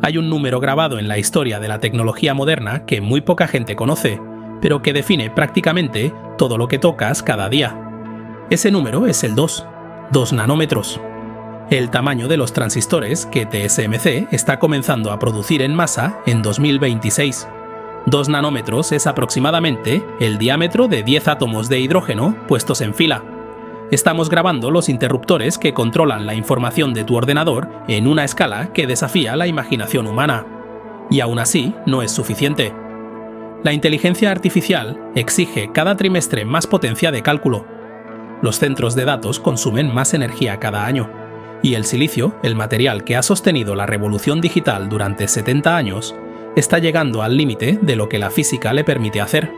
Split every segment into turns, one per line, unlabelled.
Hay un número grabado en la historia de la tecnología moderna que muy poca gente conoce, pero que define prácticamente todo lo que tocas cada día. Ese número es el 2 nanómetros. El tamaño de los transistores que TSMC está comenzando a producir en masa en 2026. 2 nanómetros es aproximadamente el diámetro de 10 átomos de hidrógeno puestos en fila. Estamos grabando los interruptores que controlan la información de tu ordenador en una escala que desafía la imaginación humana. Y aún así, no es suficiente. La inteligencia artificial exige cada trimestre más potencia de cálculo. Los centros de datos consumen más energía cada año. Y el silicio, el material que ha sostenido la revolución digital durante 70 años, está llegando al límite de lo que la física le permite hacer.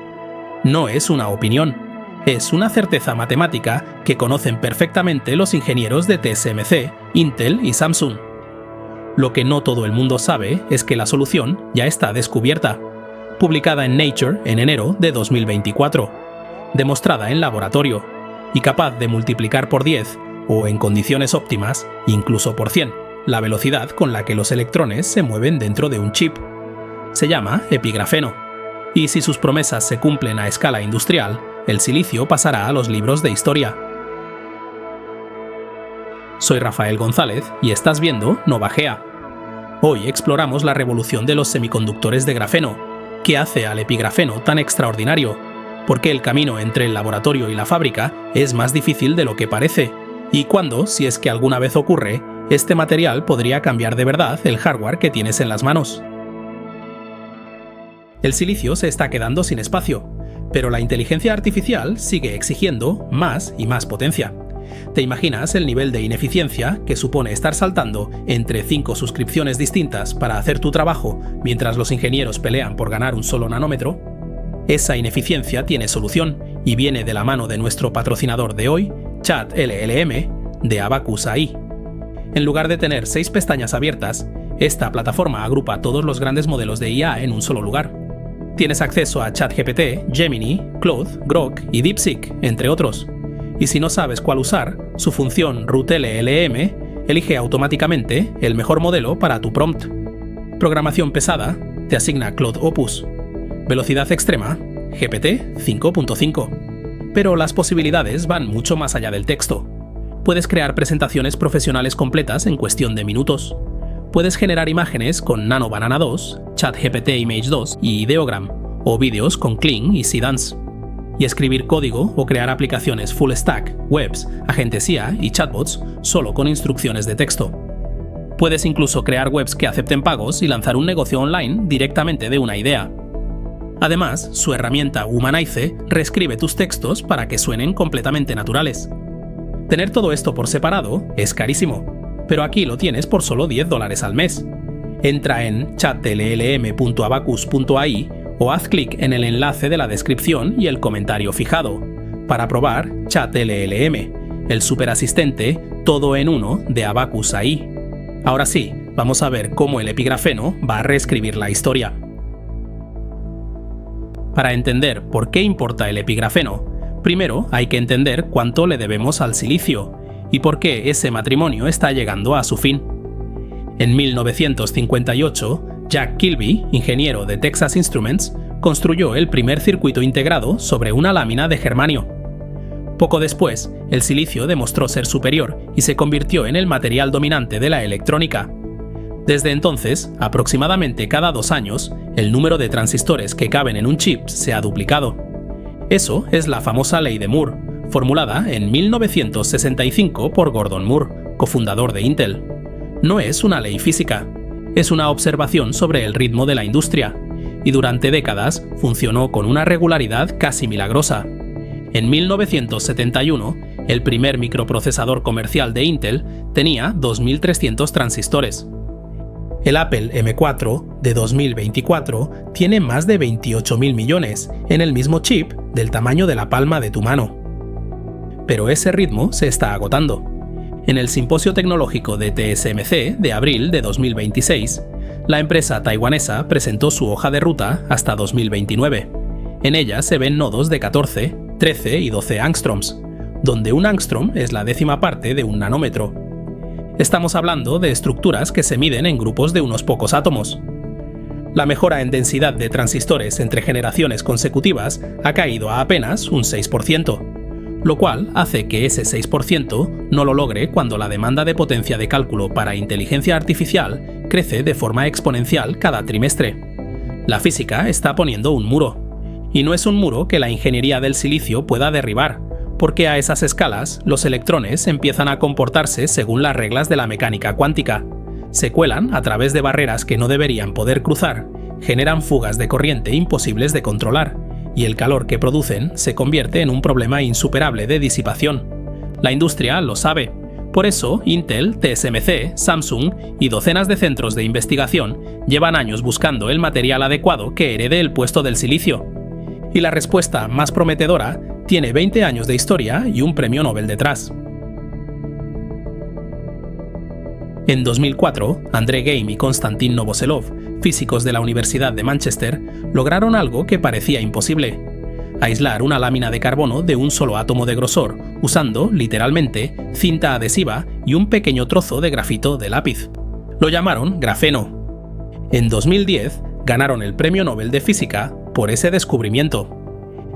No es una opinión, es una certeza matemática que conocen perfectamente los ingenieros de TSMC, Intel y Samsung. Lo que no todo el mundo sabe es que la solución ya está descubierta, publicada en Nature en enero de 2024, demostrada en laboratorio y capaz de multiplicar por 10, o en condiciones óptimas, incluso por 100, la velocidad con la que los electrones se mueven dentro de un chip. Se llama epigrafeno, y si sus promesas se cumplen a escala industrial, el silicio pasará a los libros de historia. Soy Rafael González y estás viendo Novagea. Hoy exploramos la revolución de los semiconductores de grafeno. ¿Qué hace al epigrafeno tan extraordinario? ¿Por qué el camino entre el laboratorio y la fábrica es más difícil de lo que parece? ¿Y cuándo, si es que alguna vez ocurre, este material podría cambiar de verdad el hardware que tienes en las manos? El silicio se está quedando sin espacio, pero la inteligencia artificial sigue exigiendo más y más potencia. ¿Te imaginas el nivel de ineficiencia que supone estar saltando entre 5 suscripciones distintas para hacer tu trabajo mientras los ingenieros pelean por ganar un solo nanómetro? Esa ineficiencia tiene solución y viene de la mano de nuestro patrocinador de hoy, ChatLLM, de Abacus AI. En lugar de tener 6 pestañas abiertas, esta plataforma agrupa todos los grandes modelos de IA en un solo lugar. Tienes acceso a ChatGPT, Gemini, Claude, Grok y DeepSeek, entre otros. Y si no sabes cuál usar, su función RootLLM elige automáticamente el mejor modelo para tu prompt. Programación pesada, te asigna Claude Opus. Velocidad extrema, GPT 5.5. Pero las posibilidades van mucho más allá del texto. Puedes crear presentaciones profesionales completas en cuestión de minutos. Puedes generar imágenes con Nano Banana 2, ChatGPT Image 2 y Ideogram, o vídeos con Kling y Seedance. Y escribir código o crear aplicaciones full stack, webs, agentes IA y chatbots solo con instrucciones de texto. Puedes incluso crear webs que acepten pagos y lanzar un negocio online directamente de una idea. Además, su herramienta Humanize reescribe tus textos para que suenen completamente naturales. Tener todo esto por separado es carísimo, pero aquí lo tienes por solo $10 al mes. Entra en chatllm.abacus.ai o haz clic en el enlace de la descripción y el comentario fijado para probar ChatLLM, el superasistente todo en uno de Abacus AI. Ahora sí, vamos a ver cómo el epigrafeno va a reescribir la historia. Para entender por qué importa el epigrafeno, primero hay que entender cuánto le debemos al silicio y por qué ese matrimonio está llegando a su fin. En 1958, Jack Kilby, ingeniero de Texas Instruments, construyó el primer circuito integrado sobre una lámina de germanio. Poco después, el silicio demostró ser superior y se convirtió en el material dominante de la electrónica. Desde entonces, aproximadamente cada 2 años, el número de transistores que caben en un chip se ha duplicado. Eso es la famosa ley de Moore, formulada en 1965 por Gordon Moore, cofundador de Intel. No es una ley física, es una observación sobre el ritmo de la industria, y durante décadas funcionó con una regularidad casi milagrosa. En 1971, el primer microprocesador comercial de Intel tenía 2.300 transistores. El Apple M4 de 2024 tiene más de 28.000 millones en el mismo chip del tamaño de la palma de tu mano. Pero ese ritmo se está agotando. En el Simposio Tecnológico de TSMC de abril de 2026, la empresa taiwanesa presentó su hoja de ruta hasta 2029. En ella se ven nodos de 14, 13 y 12 angstroms, donde un angstrom es la 10ª parte de un nanómetro. Estamos hablando de estructuras que se miden en grupos de unos pocos átomos. La mejora en densidad de transistores entre generaciones consecutivas ha caído a apenas un 6%, lo cual hace que ese 6% no lo logre cuando la demanda de potencia de cálculo para inteligencia artificial crece de forma exponencial cada trimestre. La física está poniendo un muro, y no es un muro que la ingeniería del silicio pueda derribar, porque a esas escalas los electrones empiezan a comportarse según las reglas de la mecánica cuántica. Se cuelan a través de barreras que no deberían poder cruzar, generan fugas de corriente imposibles de controlar, y el calor que producen se convierte en un problema insuperable de disipación. La industria lo sabe. Por eso, Intel, TSMC, Samsung y docenas de centros de investigación llevan años buscando el material adecuado que herede el puesto del silicio. Y la respuesta más prometedora tiene 20 años de historia y un premio Nobel detrás. En 2004, André Geim y Konstantin Novoselov, físicos de la Universidad de Manchester, lograron algo que parecía imposible: aislar una lámina de carbono de un solo átomo de grosor, usando, literalmente, cinta adhesiva y un pequeño trozo de grafito de lápiz. Lo llamaron grafeno. En 2010, ganaron el Premio Nobel de Física por ese descubrimiento.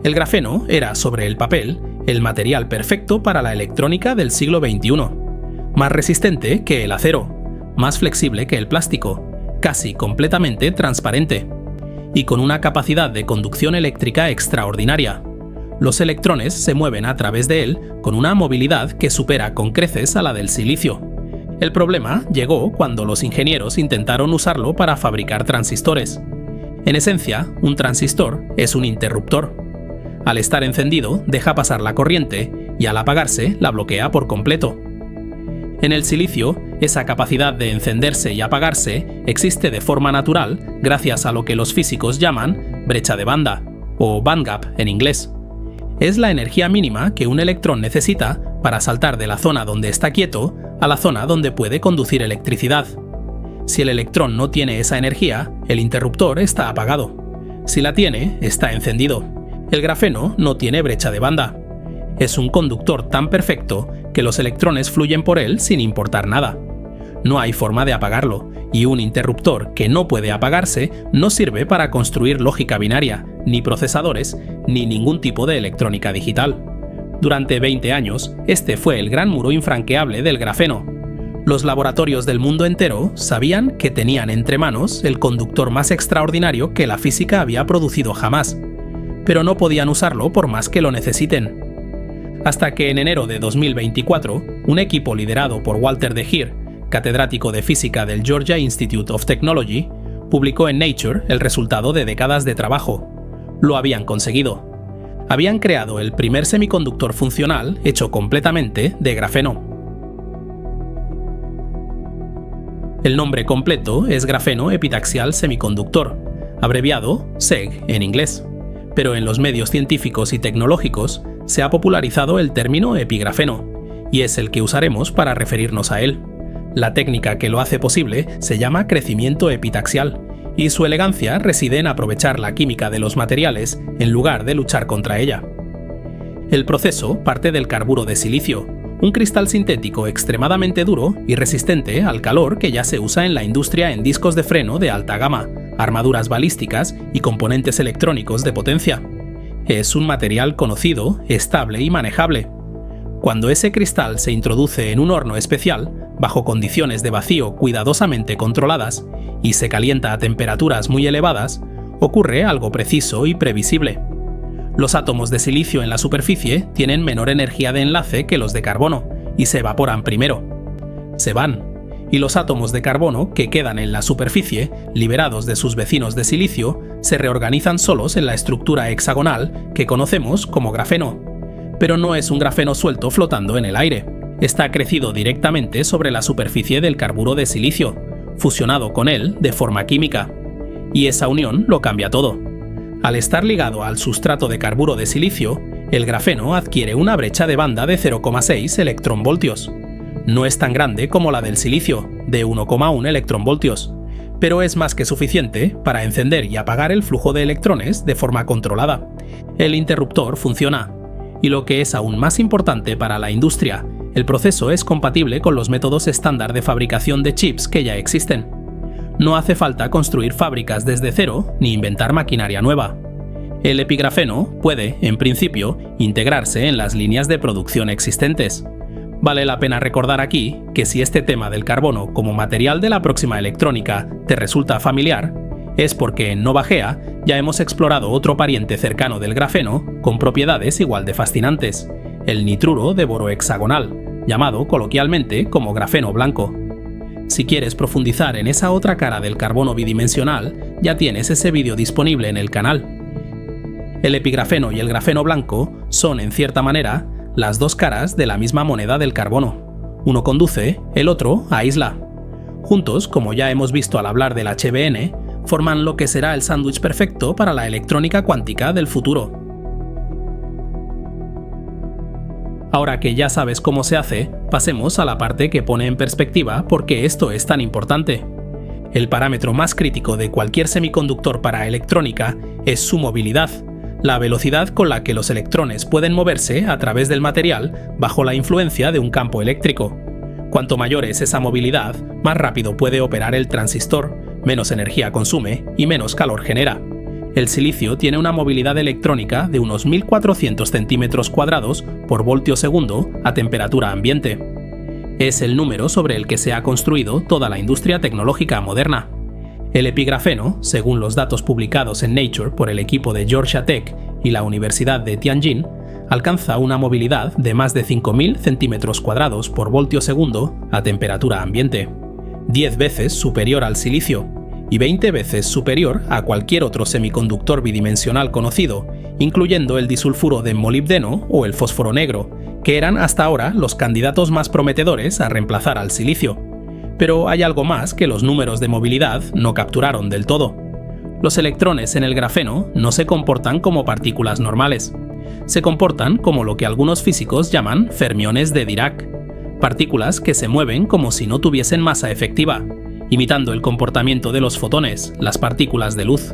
El grafeno era, sobre el papel, el material perfecto para la electrónica del siglo XXI. Más resistente que el acero, más flexible que el plástico, casi completamente transparente, y con una capacidad de conducción eléctrica extraordinaria. Los electrones se mueven a través de él con una movilidad que supera con creces a la del silicio. El problema llegó cuando los ingenieros intentaron usarlo para fabricar transistores. En esencia, un transistor es un interruptor. Al estar encendido, deja pasar la corriente y al apagarse, la bloquea por completo. En el silicio, esa capacidad de encenderse y apagarse existe de forma natural gracias a lo que los físicos llaman brecha de banda, o bandgap en inglés. Es la energía mínima que un electrón necesita para saltar de la zona donde está quieto a la zona donde puede conducir electricidad. Si el electrón no tiene esa energía, el interruptor está apagado. Si la tiene, está encendido. El grafeno no tiene brecha de banda. Es un conductor tan perfecto que los electrones fluyen por él sin importar nada. No hay forma de apagarlo, y un interruptor que no puede apagarse no sirve para construir lógica binaria, ni procesadores, ni ningún tipo de electrónica digital. Durante 20 años, este fue el gran muro infranqueable del grafeno. Los laboratorios del mundo entero sabían que tenían entre manos el conductor más extraordinario que la física había producido jamás, pero no podían usarlo por más que lo necesiten. Hasta que en enero de 2024, un equipo liderado por Walter de Heer, catedrático de física del Georgia Institute of Technology, publicó en Nature el resultado de décadas de trabajo. Lo habían conseguido. Habían creado el primer semiconductor funcional hecho completamente de grafeno. El nombre completo es grafeno epitaxial semiconductor, abreviado SEG en inglés, pero en los medios científicos y tecnológicos se ha popularizado el término epigrafeno, y es el que usaremos para referirnos a él. La técnica que lo hace posible se llama crecimiento epitaxial, y su elegancia reside en aprovechar la química de los materiales en lugar de luchar contra ella. El proceso parte del carburo de silicio, un cristal sintético extremadamente duro y resistente al calor que ya se usa en la industria en discos de freno de alta gama, armaduras balísticas y componentes electrónicos de potencia. Es un material conocido, estable y manejable. Cuando ese cristal se introduce en un horno especial, bajo condiciones de vacío cuidadosamente controladas, y se calienta a temperaturas muy elevadas, ocurre algo preciso y previsible. Los átomos de silicio en la superficie tienen menor energía de enlace que los de carbono, y se evaporan primero. Se van, y los átomos de carbono que quedan en la superficie, liberados de sus vecinos de silicio, se reorganizan solos en la estructura hexagonal que conocemos como grafeno. Pero no es un grafeno suelto flotando en el aire. Está crecido directamente sobre la superficie del carburo de silicio, fusionado con él de forma química. Y esa unión lo cambia todo. Al estar ligado al sustrato de carburo de silicio, el grafeno adquiere una brecha de banda de 0,6 electronvoltios. No es tan grande como la del silicio, de 1,1 electronvoltios, pero es más que suficiente para encender y apagar el flujo de electrones de forma controlada. El interruptor funciona. Y lo que es aún más importante para la industria, El proceso es compatible con los métodos estándar de fabricación de chips que ya existen. No hace falta construir fábricas desde cero ni inventar maquinaria nueva. El epigrafeno puede, en principio, integrarse en las líneas de producción existentes. Vale la pena recordar aquí que si este tema del carbono como material de la próxima electrónica te resulta familiar, es porque en Novagea ya hemos explorado otro pariente cercano del grafeno con propiedades igual de fascinantes, el nitruro de boro hexagonal, llamado coloquialmente como grafeno blanco. Si quieres profundizar en esa otra cara del carbono bidimensional, ya tienes ese vídeo disponible en el canal. El epigrafeno y el grafeno blanco son, en cierta manera, las dos caras de la misma moneda del carbono. Uno conduce, el otro aísla. Juntos, como ya hemos visto al hablar del HBN, forman lo que será el sándwich perfecto para la electrónica cuántica del futuro. Ahora que ya sabes cómo se hace, pasemos a la parte que pone en perspectiva por qué esto es tan importante. El parámetro más crítico de cualquier semiconductor para electrónica es su movilidad, la velocidad con la que los electrones pueden moverse a través del material bajo la influencia de un campo eléctrico. Cuanto mayor es esa movilidad, más rápido puede operar el transistor, menos energía consume y menos calor genera. El silicio tiene una movilidad electrónica de unos 1400 centímetros cuadrados por voltio segundo a temperatura ambiente. Es el número sobre el que se ha construido toda la industria tecnológica moderna. El epigrafeno, según los datos publicados en Nature por el equipo de Georgia Tech y la Universidad de Tianjin, alcanza una movilidad de más de 5000 centímetros cuadrados por voltio segundo a temperatura ambiente, 10 veces superior al silicio y 20 veces superior a cualquier otro semiconductor bidimensional conocido, incluyendo el disulfuro de molibdeno o el fósforo negro, que eran hasta ahora los candidatos más prometedores a reemplazar al silicio. Pero hay algo más que los números de movilidad no capturaron del todo. Los electrones en el grafeno no se comportan como partículas normales. Se comportan como lo que algunos físicos llaman fermiones de Dirac, partículas que se mueven como si no tuviesen masa efectiva, imitando el comportamiento de los fotones, las partículas de luz.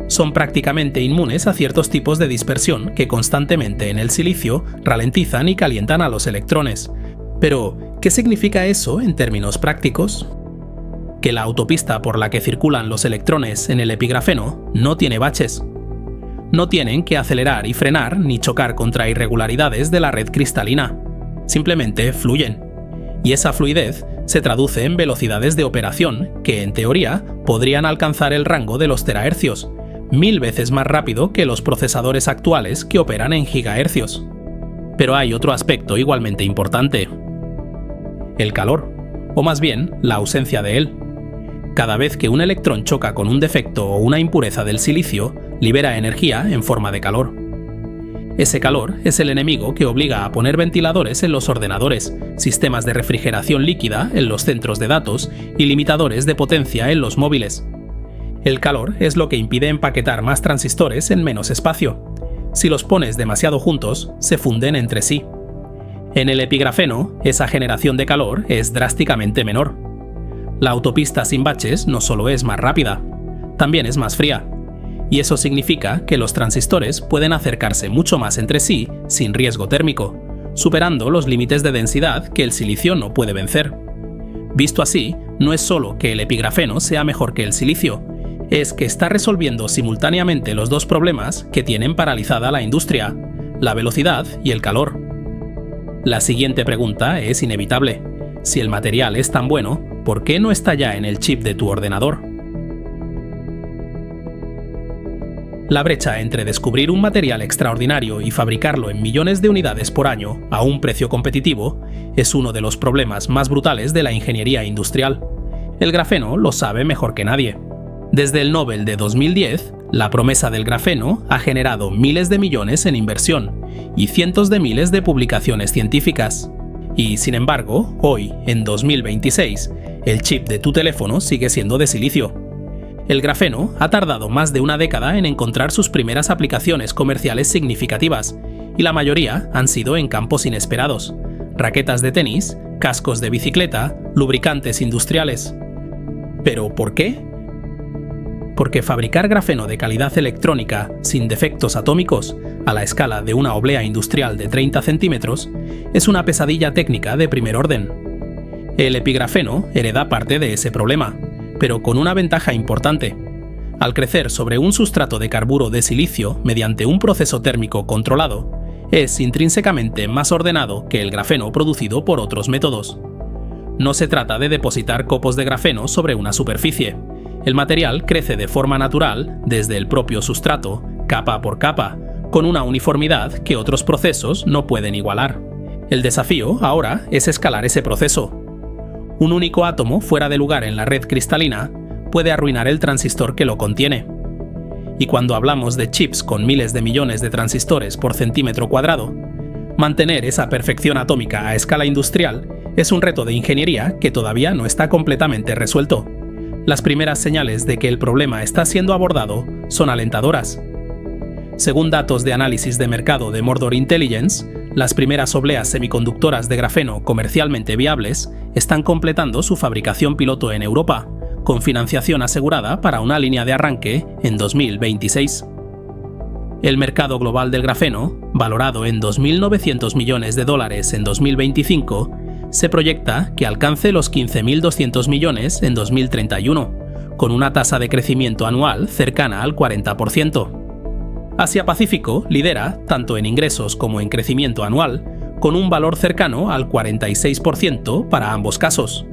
Son prácticamente inmunes a ciertos tipos de dispersión que constantemente en el silicio ralentizan y calientan a los electrones. Pero, ¿qué significa eso en términos prácticos? Que la autopista por la que circulan los electrones en el epigrafeno no tiene baches. No tienen que acelerar y frenar ni chocar contra irregularidades de la red cristalina. Simplemente fluyen. Y esa fluidez se traduce en velocidades de operación que, en teoría, podrían alcanzar el rango de los terahercios, 1000 veces más rápido que los procesadores actuales que operan en gigahercios. Pero hay otro aspecto igualmente importante: el calor, o más bien, la ausencia de él. Cada vez que un electrón choca con un defecto o una impureza del silicio, libera energía en forma de calor. Ese calor es el enemigo que obliga a poner ventiladores en los ordenadores, sistemas de refrigeración líquida en los centros de datos y limitadores de potencia en los móviles. El calor es lo que impide empaquetar más transistores en menos espacio. Si los pones demasiado juntos, se funden entre sí. En el epigrafeno, esa generación de calor es drásticamente menor. La autopista sin baches no solo es más rápida, también es más fría. Y eso significa que los transistores pueden acercarse mucho más entre sí sin riesgo térmico, superando los límites de densidad que el silicio no puede vencer. Visto así, no es solo que el epigrafeno sea mejor que el silicio, es que está resolviendo simultáneamente los dos problemas que tienen paralizada la industria: la velocidad y el calor. La siguiente pregunta es inevitable: si el material es tan bueno, ¿por qué no está ya en el chip de tu ordenador? La brecha entre descubrir un material extraordinario y fabricarlo en millones de unidades por año a un precio competitivo es uno de los problemas más brutales de la ingeniería industrial. El grafeno lo sabe mejor que nadie. Desde el Nobel de 2010, la promesa del grafeno ha generado miles de millones en inversión y cientos de miles de publicaciones científicas. Y, sin embargo, hoy, en 2026, el chip de tu teléfono sigue siendo de silicio. El grafeno ha tardado más de una década en encontrar sus primeras aplicaciones comerciales significativas, y la mayoría han sido en campos inesperados: raquetas de tenis, cascos de bicicleta, lubricantes industriales. ¿Pero por qué? porque fabricar grafeno de calidad electrónica sin defectos atómicos a la escala de una oblea industrial de 30 centímetros es una pesadilla técnica de primer orden. El epigrafeno hereda parte de ese problema, pero con una ventaja importante. Al crecer sobre un sustrato de carburo de silicio mediante un proceso térmico controlado, es intrínsecamente más ordenado que el grafeno producido por otros métodos. No se trata de depositar copos de grafeno sobre una superficie. El material crece de forma natural desde el propio sustrato, capa por capa, con una uniformidad que otros procesos no pueden igualar. El desafío ahora es escalar ese proceso. Un único átomo fuera de lugar en la red cristalina puede arruinar el transistor que lo contiene. Y cuando hablamos de chips con miles de millones de transistores por centímetro cuadrado, mantener esa perfección atómica a escala industrial es un reto de ingeniería que todavía no está completamente resuelto. Las primeras señales de que el problema está siendo abordado son alentadoras. Según datos de análisis de mercado de Mordor Intelligence, las primeras obleas semiconductoras de grafeno comercialmente viables están completando su fabricación piloto en Europa, con financiación asegurada para una línea de arranque en 2026. El mercado global del grafeno, valorado en $2.900 millones en 2025, se proyecta que alcance los 15.200 millones en 2031, con una tasa de crecimiento anual cercana al 40%. Asia-Pacífico lidera tanto en ingresos como en crecimiento anual, con un valor cercano al 46% para ambos casos.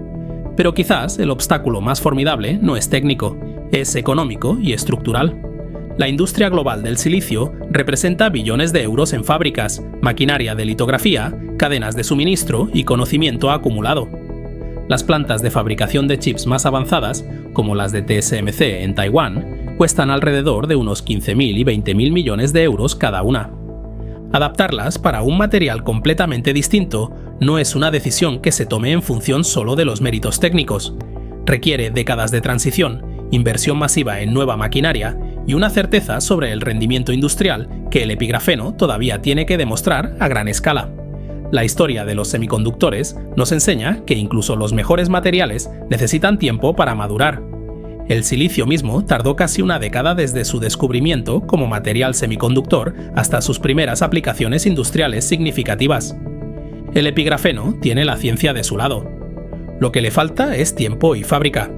Pero quizás el obstáculo más formidable no es técnico, es económico y estructural. La industria global del silicio representa billones de euros en fábricas, maquinaria de litografía, cadenas de suministro y conocimiento acumulado. Las plantas de fabricación de chips más avanzadas, como las de TSMC en Taiwán, cuestan alrededor de unos 15.000 y 20.000 millones de euros cada una. Adaptarlas para un material completamente distinto no es una decisión que se tome en función solo de los méritos técnicos. Requiere décadas de transición, inversión masiva en nueva maquinaria y una certeza sobre el rendimiento industrial que el epigrafeno todavía tiene que demostrar a gran escala. La historia de los semiconductores nos enseña que incluso los mejores materiales necesitan tiempo para madurar. El silicio mismo tardó casi una década desde su descubrimiento como material semiconductor hasta sus primeras aplicaciones industriales significativas. El epigrafeno tiene la ciencia de su lado. Lo que le falta es tiempo y fábrica.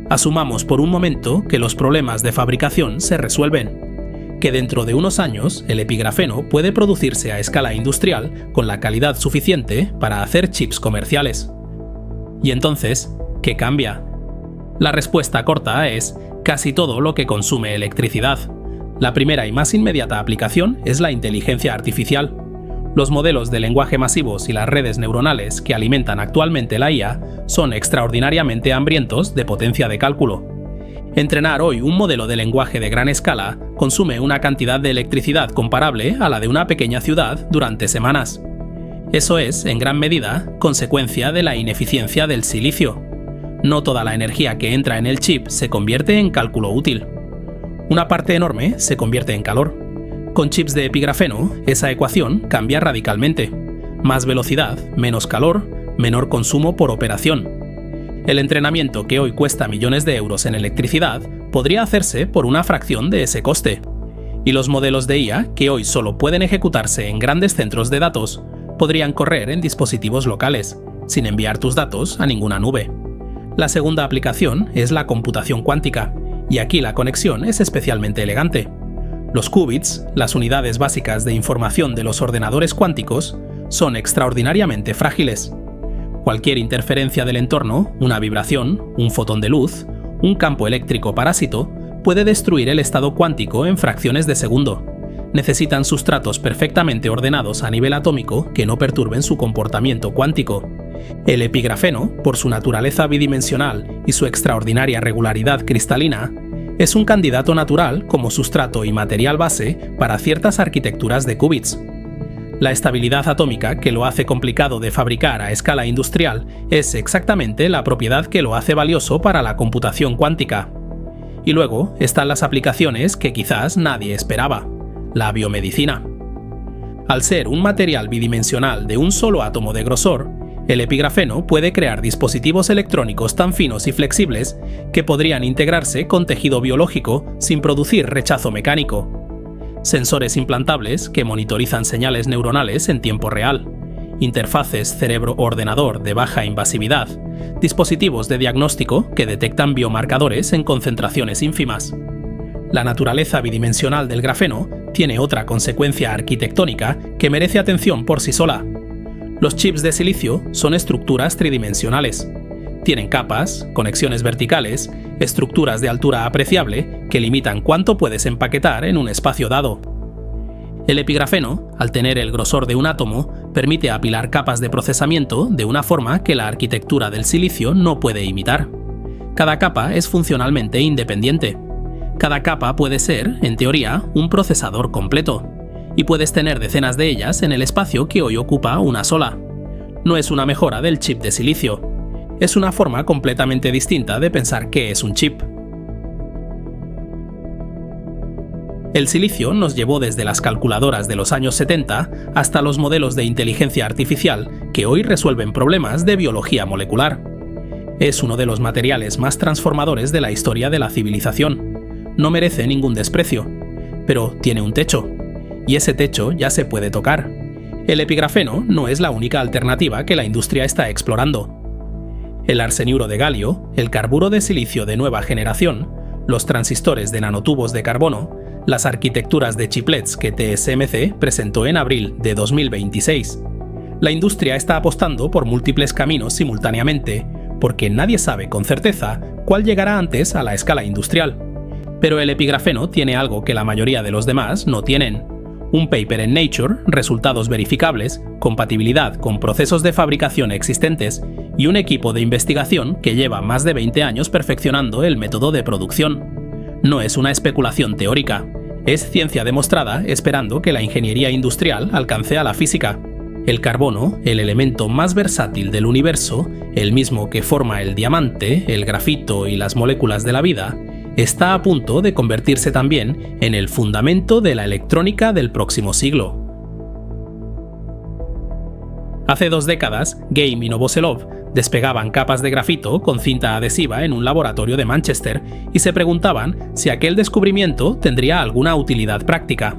Asumamos por un momento que los problemas de fabricación se resuelven, que dentro de unos años el epigrafeno puede producirse a escala industrial con la calidad suficiente para hacer chips comerciales. Y entonces, ¿qué cambia? La respuesta corta es casi todo lo que consume electricidad. La primera y más inmediata aplicación es la inteligencia artificial. Los modelos de lenguaje masivos y las redes neuronales que alimentan actualmente la IA son extraordinariamente hambrientos de potencia de cálculo. Entrenar hoy un modelo de lenguaje de gran escala consume una cantidad de electricidad comparable a la de una pequeña ciudad durante semanas. Eso es, en gran medida, consecuencia de la ineficiencia del silicio. No toda la energía que entra en el chip se convierte en cálculo útil. Una parte enorme se convierte en calor. Con chips de epigrafeno, esa ecuación cambia radicalmente. Más velocidad, menos calor, menor consumo por operación. El entrenamiento que hoy cuesta millones de euros en electricidad podría hacerse por una fracción de ese coste. Y los modelos de IA, que hoy solo pueden ejecutarse en grandes centros de datos, podrían correr en dispositivos locales, sin enviar tus datos a ninguna nube. La segunda aplicación es la computación cuántica, y aquí la conexión es especialmente elegante. Los qubits, las unidades básicas de información de los ordenadores cuánticos, son extraordinariamente frágiles. Cualquier interferencia del entorno, una vibración, un fotón de luz, un campo eléctrico parásito, puede destruir el estado cuántico en fracciones de segundo. Necesitan sustratos perfectamente ordenados a nivel atómico que no perturben su comportamiento cuántico. El epigrafeno, por su naturaleza bidimensional y su extraordinaria regularidad cristalina, es un candidato natural como sustrato y material base para ciertas arquitecturas de qubits. La estabilidad atómica que lo hace complicado de fabricar a escala industrial es exactamente la propiedad que lo hace valioso para la computación cuántica. Y luego están las aplicaciones que quizás nadie esperaba: la biomedicina. Al ser un material bidimensional de un solo átomo de grosor, El epigrafeno puede crear dispositivos electrónicos tan finos y flexibles que podrían integrarse con tejido biológico sin producir rechazo mecánico. Sensores implantables que monitorizan señales neuronales en tiempo real, interfaces cerebro-ordenador de baja invasividad, dispositivos de diagnóstico que detectan biomarcadores en concentraciones ínfimas. La naturaleza bidimensional del grafeno tiene otra consecuencia arquitectónica que merece atención por sí sola. Los chips de silicio son estructuras tridimensionales. Tienen capas, conexiones verticales, estructuras de altura apreciable que limitan cuánto puedes empaquetar en un espacio dado. El epigrafeno, al tener el grosor de un átomo, permite apilar capas de procesamiento de una forma que la arquitectura del silicio no puede imitar. Cada capa es funcionalmente independiente. Cada capa puede ser, en teoría, un procesador completo, y puedes tener decenas de ellas en el espacio que hoy ocupa una sola. No es una mejora del chip de silicio. Es una forma completamente distinta de pensar qué es un chip. El silicio nos llevó desde las calculadoras de los años 70 hasta los modelos de inteligencia artificial que hoy resuelven problemas de biología molecular. Es uno de los materiales más transformadores de la historia de la civilización. No merece ningún desprecio, pero tiene un techo, y ese techo ya se puede tocar. El epigrafeno no es la única alternativa que la industria está explorando. El arseniuro de galio, el carburo de silicio de nueva generación, los transistores de nanotubos de carbono, las arquitecturas de chiplets que TSMC presentó en abril de 2026. La industria está apostando por múltiples caminos simultáneamente, porque nadie sabe con certeza cuál llegará antes a la escala industrial. Pero el epigrafeno tiene algo que la mayoría de los demás no tienen. Un paper en Nature, resultados verificables, compatibilidad con procesos de fabricación existentes y un equipo de investigación que lleva más de 20 años perfeccionando el método de producción. No es una especulación teórica, es ciencia demostrada esperando que la ingeniería industrial alcance a la física. El carbono, el elemento más versátil del universo, el mismo que forma el diamante, el grafito y las moléculas de la vida, está a punto de convertirse también en el fundamento de la electrónica del próximo siglo. Hace 2 décadas, Game y Novoselov despegaban capas de grafito con cinta adhesiva en un laboratorio de Manchester y se preguntaban si aquel descubrimiento tendría alguna utilidad práctica.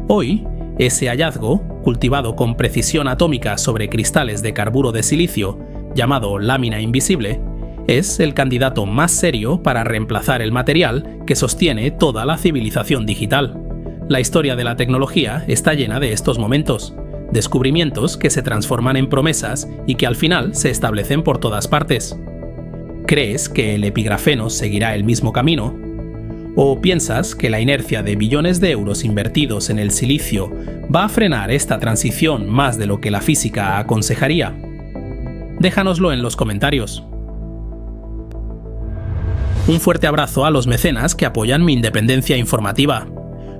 Hoy, ese hallazgo, cultivado con precisión atómica sobre cristales de carburo de silicio, llamado lámina invisible, es el candidato más serio para reemplazar el material que sostiene toda la civilización digital. La historia de la tecnología está llena de estos momentos, descubrimientos que se transforman en promesas y que al final se establecen por todas partes. ¿Crees que el epigrafeno seguirá el mismo camino? ¿O piensas que la inercia de billones de euros invertidos en el silicio va a frenar esta transición más de lo que la física aconsejaría? Déjanoslo en los comentarios. Un fuerte abrazo a los mecenas que apoyan mi independencia informativa.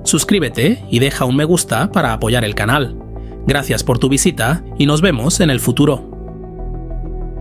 Suscríbete y deja un me gusta para apoyar el canal. Gracias por tu visita y nos vemos en el futuro.